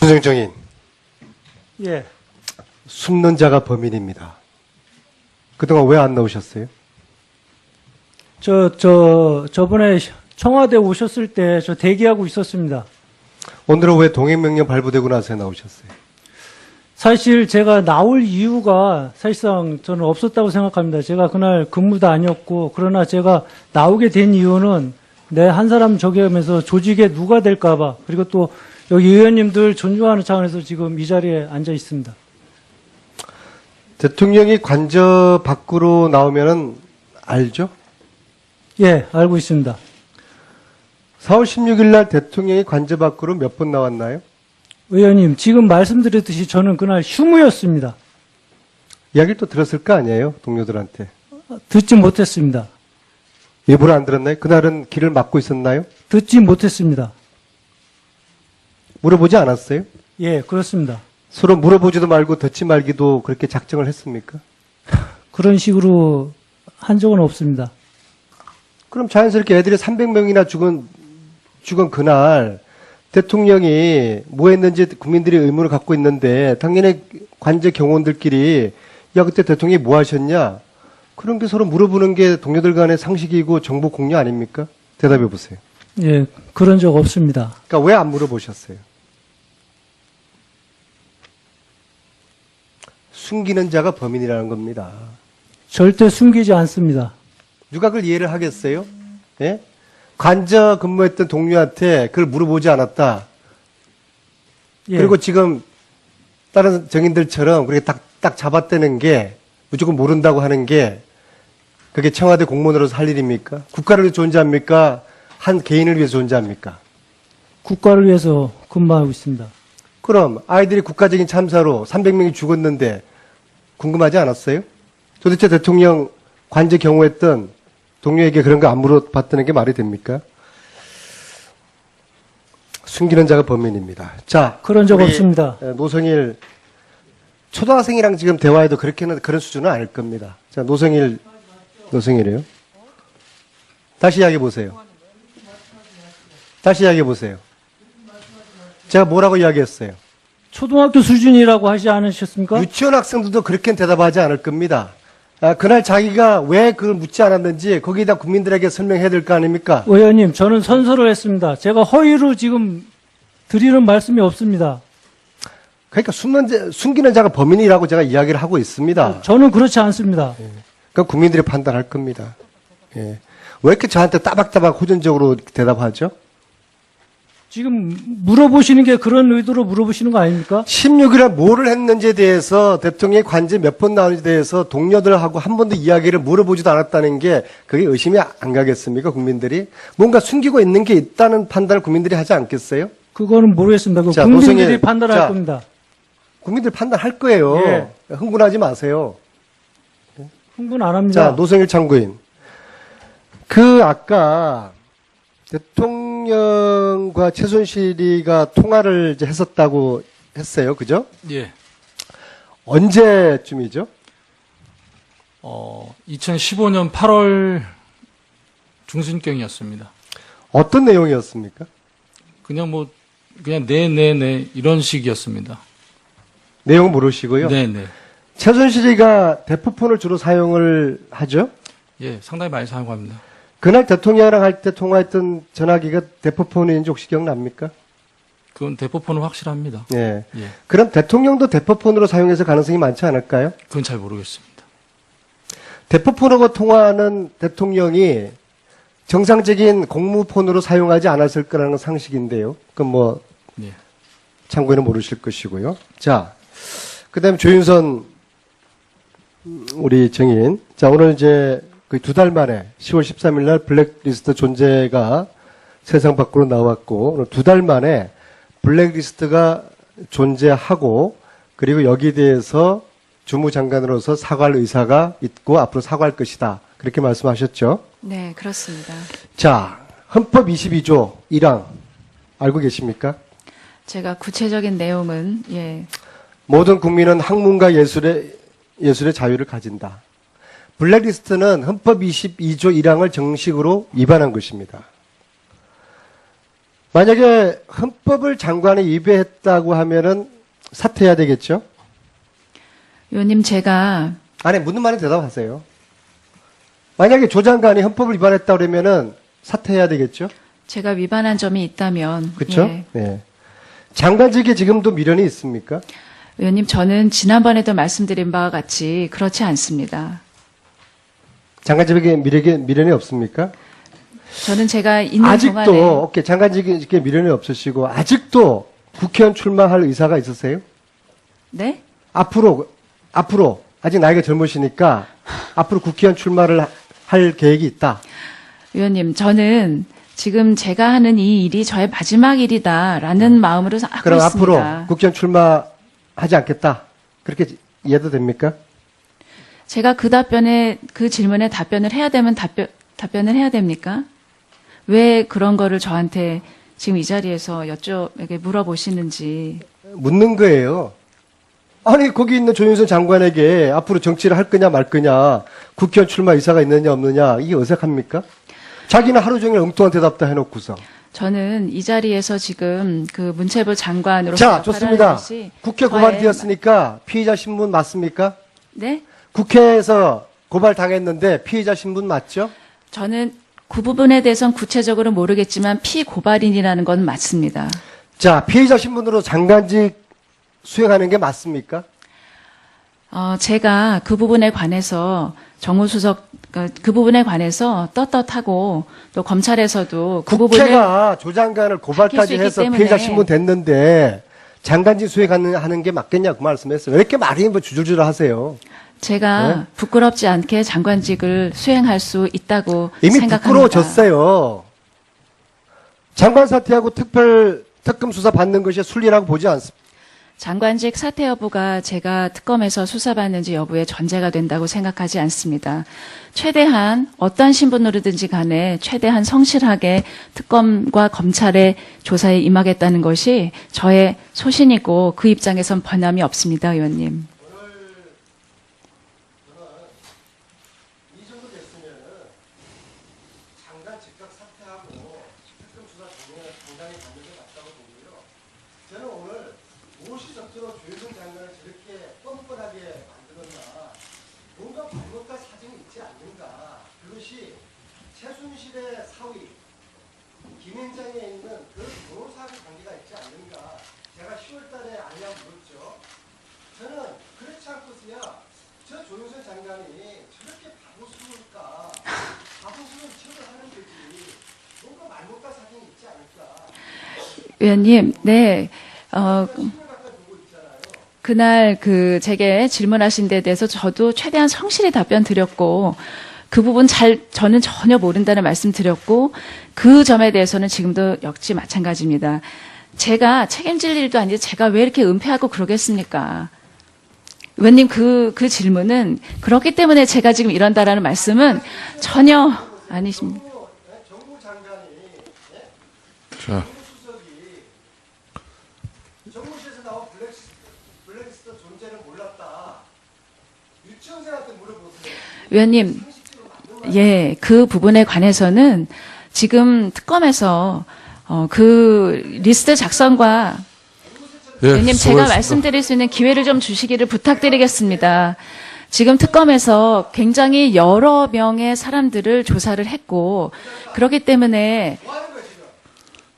손정 정인, 예. 숨는 자가 범인입니다. 그동안 왜 안 나오셨어요? 저번에 청와대 오셨을 때 저 대기하고 있었습니다. 오늘은 왜 동행명령 발부되고 나서 나오셨어요? 사실 제가 나올 이유가 사실상 저는 없었다고 생각합니다. 제가 그날 근무도 아니었고, 그러나 제가 나오게 된 이유는 내 한 사람 저기하면서 조직에 누가 될까봐, 그리고 또 여기 의원님들 존중하는 차원에서 지금 이 자리에 앉아 있습니다. 대통령이 관저 밖으로 나오면은 알죠? 예, 알고 있습니다. 4월 16일 날 대통령이 관저 밖으로 몇 번 나왔나요? 의원님, 지금 말씀드렸듯이 저는 그날 휴무였습니다. 이야기를 또 들었을 거 아니에요? 동료들한테. 듣지 못했습니다. 일부러 안 들었나요? 그날은 길을 막고 있었나요? 듣지 못했습니다. 물어보지 않았어요? 예, 그렇습니다. 서로 물어보지도 말고 듣지 말기도 그렇게 작정을 했습니까? 그런 식으로 한 적은 없습니다. 그럼 자연스럽게 애들이 300명이나 죽은 그날 대통령이 뭐 했는지 국민들이 의문을 갖고 있는데 당연히 관제 경호원들끼리 야 그때 대통령이 뭐 하셨냐? 그런 게 서로 물어보는 게 동료들 간의 상식이고 정보 공유 아닙니까? 대답해 보세요. 예, 그런 적 없습니다. 그러니까 왜 안 물어보셨어요? 숨기는 자가 범인이라는 겁니다. 절대 숨기지 않습니다. 누가 그걸 이해를 하겠어요? 예? 관저 근무했던 동료한테 그걸 물어보지 않았다. 예, 그리고 지금 다른 정인들처럼 그렇게 딱 잡아떼는 게 무조건 모른다고 하는 게 그게 청와대 공무원으로서 할 일입니까? 국가를 위해서 존재합니까? 한 개인을 위해서 존재합니까? 국가를 위해서 근무하고 있습니다. 그럼 아이들이 국가적인 참사로 300명이 죽었는데 궁금하지 않았어요? 도대체 대통령 관제 경호했던 동료에게 그런 거 안 물어봤다는 게 말이 됩니까? 숨기는 자가 범인입니다. 자, 그런 적 우리 없습니다. 노성일 초등학생이랑 지금 대화해도 그렇게는 그런 수준은 아닐 겁니다. 자, 노성일이에요. 다시 이야기해 보세요. 다시 이야기해 보세요. 제가 뭐라고 이야기했어요? 초등학교 수준이라고 하지 않으셨습니까? 유치원 학생들도 그렇게는 대답하지 않을 겁니다. 그날 자기가 왜 그걸 묻지 않았는지 거기다 국민들에게 설명해야 될 거 아닙니까? 의원님, 저는 선서를 했습니다. 제가 허위로 지금 드리는 말씀이 없습니다. 그러니까 숨기는 자가 범인이라고 제가 이야기를 하고 있습니다. 저는 그렇지 않습니다. 그러니까 국민들이 판단할 겁니다. 예. 왜 이렇게 저한테 따박따박 호전적으로 대답하죠? 지금 물어보시는 게 그런 의도로 물어보시는 거 아닙니까? 16일에 뭐를 했는지에 대해서 대통령이 관제 몇 번 나오는지에 대해서 동료들하고 한 번도 이야기를 물어보지도 않았다는 게 그게 의심이 안 가겠습니까? 국민들이 뭔가 숨기고 있는 게 있다는 판단을 국민들이 하지 않겠어요? 그거는 모르겠습니다. 그 자, 국민들이 노성일, 판단할 자, 겁니다. 국민들 판단할 거예요. 예. 흥분하지 마세요. 흥분 안 합니다. 자, 노성일 참고인. 아까 대통령과 최순실이가 통화를 이제 했었다고 했어요. 그죠? 예. 언제쯤이죠? 2015년 8월 중순경이었습니다. 어떤 내용이었습니까? 그냥 네 이런 식이었습니다. 내용은 모르시고요. 네네. 최순실이가 대포폰을 주로 사용을 하죠? 예, 상당히 많이 사용합니다. 그날 대통령이랑 할 때 통화했던 전화기가 대포폰인지 혹시 기억납니까? 그건 대포폰은 확실합니다. 네. 예, 그럼 대통령도 대포폰으로 사용해서 가능성이 많지 않을까요? 그건 잘 모르겠습니다. 대포폰하고 통화하는 대통령이 정상적인 공무폰으로 사용하지 않았을 거라는 상식인데요. 그럼 예. 참고인은 모르실 것이고요. 자, 그 다음에 조윤선 우리 정인. 자, 오늘 이제 거의 2달 만에 10월 13일 날 블랙리스트 존재가 세상 밖으로 나왔고, 오늘 2달 만에 블랙리스트가 존재하고, 그리고 여기에 대해서 주무장관으로서 사과할 의사가 있고, 앞으로 사과할 것이다. 그렇게 말씀하셨죠? 네, 그렇습니다. 자, 헌법 22조 1항 알고 계십니까? 제가 구체적인 내용은 모든 국민은 학문과 예술의 자유를 가진다. 블랙리스트는 헌법 22조 1항을 정식으로 위반한 것입니다. 만약에 헌법을 장관이 위배했다고 하면은 사퇴해야 되겠죠? 의원님, 제가 아니, 묻는 말에 대답하세요. 만약에 조 장관이 헌법을 위반했다 그러면은 사퇴해야 되겠죠? 제가 위반한 점이 있다면 그렇죠? 예. 네. 장관직에 지금도 미련이 있습니까? 의원님, 저는 지난번에도 말씀드린 바와 같이 그렇지 않습니다. 장관직에 미련이 없습니까? 저는 제가 있는 아직도 동안에 오케이, 장관직에 미련이 없으시고 아직도 국회의원 출마할 의사가 있으세요? 네? 앞으로 아직 나이가 젊으시니까 앞으로 국회의원 출마를 할 계획이 있다. 의원님, 저는 지금 제가 하는 이 일이 저의 마지막 일이다라는 마음으로 하고 그럼 있습니다. 앞으로 국회의원 출마하지 않겠다. 그렇게 이해도 됩니까? 제가 그 질문에 답변을 해야 되면 답변을 해야 됩니까? 왜 그런 거를 저한테 지금 이 자리에서 물어보시는지. 묻는 거예요. 아니 거기 있는 조윤선 장관에게 앞으로 정치를 할 거냐 말 거냐, 국회의원 출마 의사가 있느냐 없느냐, 이게 어색합니까? 자기는 하루 종일 엉뚱한 대답도 해놓고서. 저는 이 자리에서 지금 그 문체부 장관으로 자, 좋습니다. 국회 고발되었으니까 피의자 신분 맞습니까? 네? 국회에서 고발 당했는데 피의자 신분 맞죠? 저는 그 부분에 대해서는 구체적으로 모르겠지만 피고발인이라는 건 맞습니다. 자, 피의자 신분으로 장관직 수행하는 게 맞습니까? 제가 그 부분에 관해서 정무수석 그 부분에 관해서 떳떳하고 또 검찰에서도 그 부분을 국회가 조 장관을 밝힐 수 고발까지 있기 해서 때문에 피의자 신분 됐는데 장관직 수행하는 게 맞겠냐 그 말씀했어요. 왜 이렇게 말이 뭐 주줄주줄 하세요? 제가 네? 부끄럽지 않게 장관직을 수행할 수 있다고 이미 생각합니다. 부끄러워졌어요. 장관 사퇴하고 특검 수사 받는 것이 순리라고 보지 않습니다. 장관직 사퇴 여부가 제가 특검에서 수사받는지 여부에 전제가 된다고 생각하지 않습니다. 최대한 어떠한 신분으로든지 간에 최대한 성실하게 특검과 검찰의 조사에 임하겠다는 것이 저의 소신이고 그 입장에선 변함이 없습니다, 의원님. 이 정도 됐으면 장관 즉각 사퇴하고 특검 수사 진행을 당당히 받는 게 맞다고 보고요. 저는 오늘 무엇이 적절로 조윤선 장관을 저렇게 뻔뻔하게 만들었나, 뭔가 잘못과 사정이 있지 않는가. 그것이 최순실의 사위 김앤장에 있는 그 변호사의 관계가 있지 않는가. 제가 10월달에 알려 물었죠. 저는 그렇지 않고서야 저 조윤선 장관이 저렇게 바보스러울까? 바보스러운 척을 하는 거지. 뭔가 말못과 사정이 있지 않을까? 의원님, 네. 그날 제게 질문하신 데 대해서 저도 최대한 성실히 답변 드렸고, 그 부분 저는 전혀 모른다는 말씀 드렸고, 그 점에 대해서는 지금도 역시 마찬가지입니다. 제가 책임질 일도 아닌데 제가 왜 이렇게 은폐하고 그러겠습니까? 의원님, 그 질문은 그렇기 때문에 제가 지금 이런다라는 말씀은 전혀 아니십니다. 정부 장관이 자, 수석이 정무실에서 나온 블랙리스트 존재를 몰랐다. 유치원생한테 물어보세요. 의원님, 예, 그 부분에 관해서는 지금 특검에서 그 리스트 작성과 예, 의원님, 제가 수고하셨습니다. 말씀드릴 수 있는 기회를 좀 주시기를 부탁드리겠습니다. 지금 특검에서 굉장히 여러 명의 사람들을 조사를 했고, 그렇기 때문에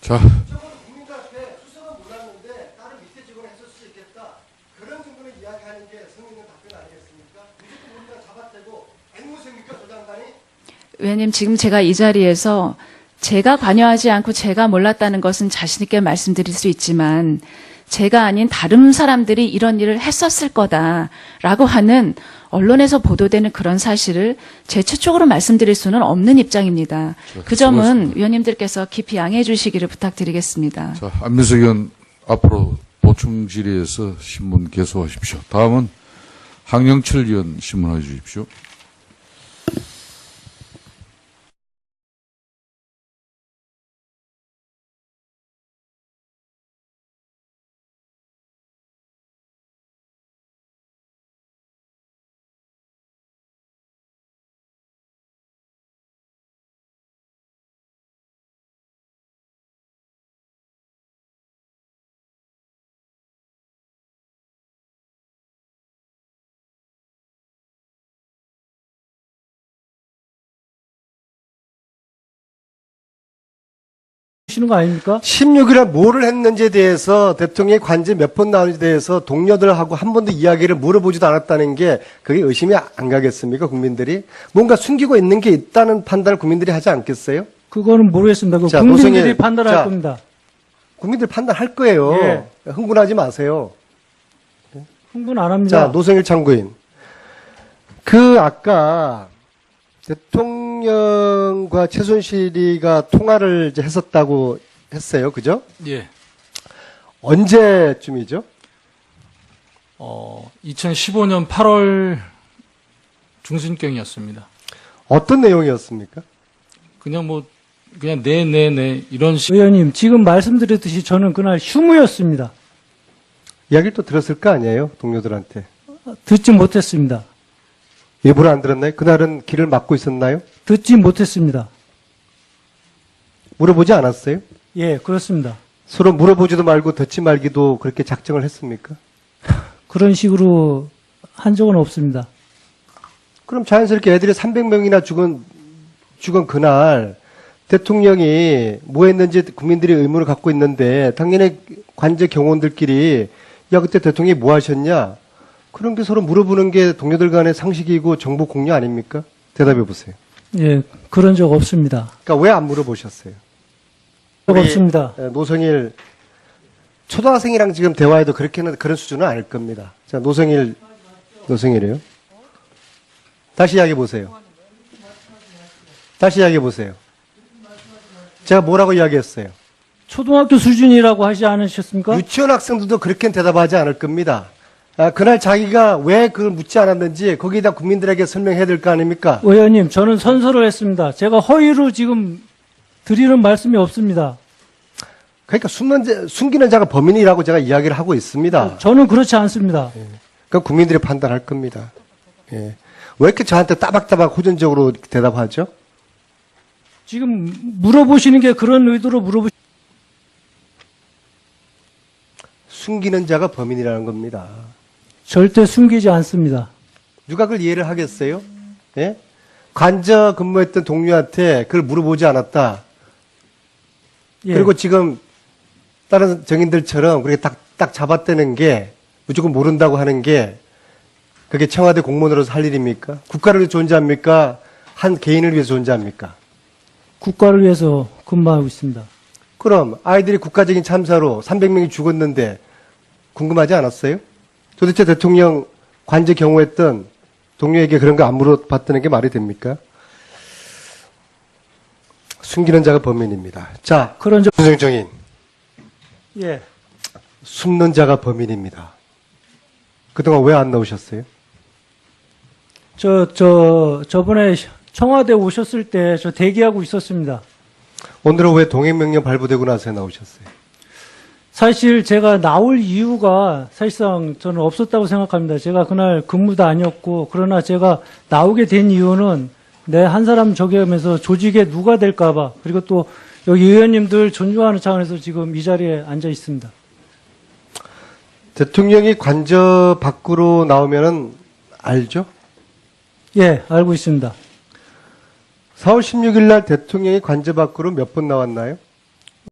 자, 국민들 앞에 수석은 몰랐는데 다른 밑에 직원을 했을 수 있겠다. 그런 정도는 이야기하는 게 성의 있는 답변 아니겠습니까? 무조건 우리가 잡아떼고 앵무새입니까, 조 장관이? 의원님, 지금 제가 이 자리에서 제가 관여하지 않고 제가 몰랐다는 것은 자신 있게 말씀드릴 수 있지만 제가 아닌 다른 사람들이 이런 일을 했었을 거다라고 하는 언론에서 보도되는 그런 사실을 제 최초로 말씀드릴 수는 없는 입장입니다. 그 점은 수고하셨습니다. 위원님들께서 깊이 양해해 주시기를 부탁드리겠습니다. 자, 안민석 의원 앞으로 보충 질의에서 신문 개소하십시오. 다음은 황영철 의원 신문해 주십시오. 시는 거 아닙니까? 16일에 뭐를 했는지에 대해서 대통령이 관제 몇 번 나오는지에 대해서 동료들하고 한 번도 이야기를 물어보지도 않았다는 게 그게 의심이 안 가겠습니까? 국민들이 뭔가 숨기고 있는 게 있다는 판단을 국민들이 하지 않겠어요? 그거는 모르겠습니다. 그 자, 국민들이 노승일, 판단할 자, 겁니다. 국민들 판단할 거예요. 예. 흥분하지 마세요. 흥분 안 합니다. 자, 노승일 참고인. 아까 대통령과 최순실이가 통화를 이제 했었다고 했어요. 그죠? 예. 언제쯤이죠? 2015년 8월 중순경이었습니다. 어떤 내용이었습니까? 그냥 네 이런 식. 의원님, 지금 말씀드렸듯이 저는 그날 휴무였습니다. 이야기를 또 들었을 거 아니에요? 동료들한테. 듣지 못했습니다. 일부러 안 들었나요? 그날은 길을 막고 있었나요? 듣지 못했습니다. 물어보지 않았어요? 예, 그렇습니다. 서로 물어보지도 말고 듣지 말기도 그렇게 작정을 했습니까? 그런 식으로 한 적은 없습니다. 그럼 자연스럽게 애들이 300명이나 죽은 그날 대통령이 뭐 했는지 국민들이 의문을 갖고 있는데 당연히 관제 경호원들끼리 야 그때 대통령이 뭐 하셨냐? 그런 게 서로 물어보는 게 동료들 간의 상식이고 정보 공유 아닙니까? 대답해 보세요. 예, 그런 적 없습니다. 그러니까 왜 안 물어보셨어요? 적 우리 없습니다. 노성일 초등학생이랑 지금 대화해도 그런 수준은 아닐 겁니다. 자, 노성일이요. 다시 이야기해 보세요. 다시 이야기해 보세요. 제가 뭐라고 이야기했어요? 초등학교 수준이라고 하지 않으셨습니까? 유치원 학생들도 그렇게 대답하지 않을 겁니다. 그날 자기가 왜 그걸 묻지 않았는지 거기다 국민들에게 설명해야 될 거 아닙니까? 의원님, 저는 선서를 했습니다. 제가 허위로 지금 드리는 말씀이 없습니다. 그러니까 숨기는 자가 범인이라고 제가 이야기를 하고 있습니다. 저는 그렇지 않습니다. 그건 국민들이 판단할 겁니다. 예. 왜 이렇게 저한테 따박따박 호전적으로 대답하죠? 지금 물어보시는 게 그런 의도로 숨기는 자가 범인이라는 겁니다. 절대 숨기지 않습니다. 누가 그걸 이해를 하겠어요? 예? 관저 근무했던 동료한테 그걸 물어보지 않았다. 예. 그리고 지금 다른 정인들처럼 그렇게 딱 잡아떼는 게 무조건 모른다고 하는 게 그게 청와대 공무원으로서 할 일입니까? 국가를 위해서 존재합니까? 한 개인을 위해서 존재합니까? 국가를 위해서 근무하고 있습니다. 그럼 아이들이 국가적인 참사로 300명이 죽었는데 궁금하지 않았어요? 도대체 대통령 관제 경호했던 동료에게 그런 거 안 물어봤다는 게 말이 됩니까? 숨기는 자가 범인입니다. 자, 그런 적, 윤석정인. 예. 숨는 자가 범인입니다. 그동안 왜 안 나오셨어요? 저번에 청와대 오셨을 때 저 대기하고 있었습니다. 오늘은 왜 동행명령 발부되고 나서 나오셨어요? 사실 제가 나올 이유가 사실상 저는 없었다고 생각합니다. 제가 그날 근무도 아니었고, 그러나 제가 나오게 된 이유는 내 한 사람 저기 하면서 조직에 누가 될까봐, 그리고 또 여기 의원님들 존중하는 차원에서 지금 이 자리에 앉아 있습니다. 대통령이 관저 밖으로 나오면은 알죠? 예, 알고 있습니다. 4월 16일 날 대통령이 관저 밖으로 몇 번 나왔나요?